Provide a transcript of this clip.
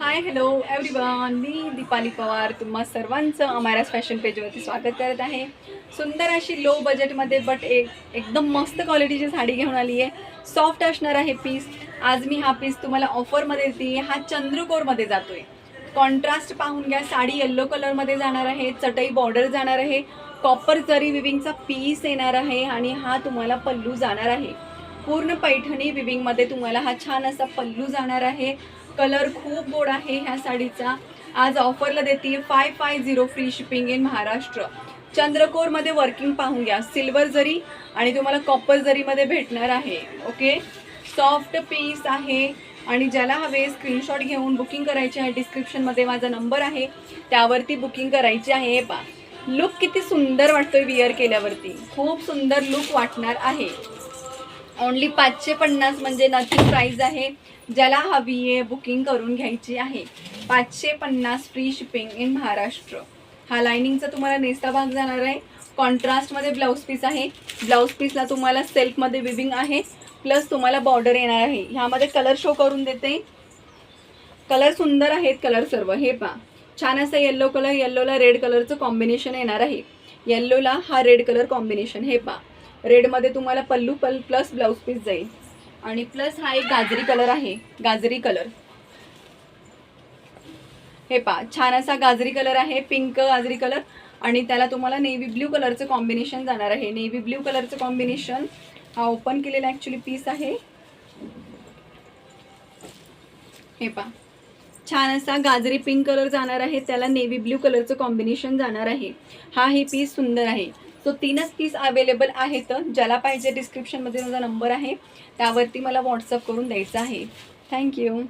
Hi hello everyone, मी दीपाली पवार तुम्हा सर्वांचं अमारास fashion पेजवरती स्वागत करत आहे. सुंदर अशी लो बजेटमध्ये बट एकदम मस्त क्वालिटीची साडी घेऊन आली आहे. सॉफ्ट असणार आहे पीस. आज मी हा पीस तुम्हाला ऑफरमध्ये देते. हा चंद्रकोरमध्ये जातोय. कॉन्ट्रास्ट पाहून घ्या. साडी येल्लो कलरमध्ये जाणार आहे, चटई बॉर्डर जाणार आहे, कॉपर जरी विविंगचा पीस येणार आहे आणि हा तुम्हाला पल्लू जाणार आहे. पूर्ण पैठणी विविंगमध्ये तुम्हाला हा छान असा पल्लू जाणार आहे. कलर खूप गोड आहे ह्या साडीचा. आज ऑफरला देते 550 फ्री शिपिंग इन महाराष्ट्र. चंद्रकोरमध्ये वर्किंग पाहून घ्या. सिल्वर जरी आणि तुम्हाला कॉपर जरीमध्ये भेटणार आहे. ओके, सॉफ्ट पीस आहे आणि ज्याला हवे स्क्रीनशॉट घेऊन बुकिंग करायची आहे. डिस्क्रिप्शनमध्ये माझा नंबर आहे, त्यावरती बुकिंग करायची आहे. हे पहा, लुक किती सुंदर वाटतोय विअर केल्यावरती. खूप सुंदर लुक वाटणार आहे. ओनली 550 म्हणजे नथिंग प्राईज आहे. ज्याला हवी आहे बुकिंग करून घ्यायची आहे. 550 फ्री शिपिंग इन महाराष्ट्र. हा लाइनिंगचा तुम्हाला नेसता भाग जाणार आहे. कॉन्ट्रास्टमध्ये ब्लाऊज पीस आहे. ब्लाऊज पीसला तुम्हाला सेल्फमध्ये विविंग आहे, प्लस तुम्हाला बॉर्डर येणार आहे. ह्यामध्ये कलर शो करून देते. कलर सुंदर आहेत कलर सर्व. हे पहा, छान असं येल्लो कलर, येल्लोला रेड कलरचं कॉम्बिनेशन येणार आहे. येल्लोला हा रेड कलर कॉम्बिनेशन. हे पहा, रेडमध्ये तुम्हाला पल्लू प्लस ब्लाऊज पीस जाईल आणि प्लस हा एक गाजरी कलर आहे. गाजरी कलर हे पहा, छान असा गाजरी कलर आहे. पिंक गाजरी कलर आणि त्याला तुम्हाला नेव्ही ब्ल्यू कलरचं कॉम्बिनेशन जाणार आहे. नेव्ही ब्ल्यू कलरचं कॉम्बिनेशन. हा ओपन केलेला ॲक्च्युली पीस आहे. हे पहा, छान असा गाजरी पिंक कलर जाणार आहे, त्याला नेव्ही ब्ल्यू कलरचं कॉम्बिनेशन जाणार आहे. हा हे पीस सुंदर आहे. सो 3च पीस अवेलेबल आहेत. ज्याला पाहिजे डिस्क्रिप्शनमध्ये माझा नंबर आहे, त्यावरती मला व्हॉट्सअप करून द्यायचा आहे. थँक्यू.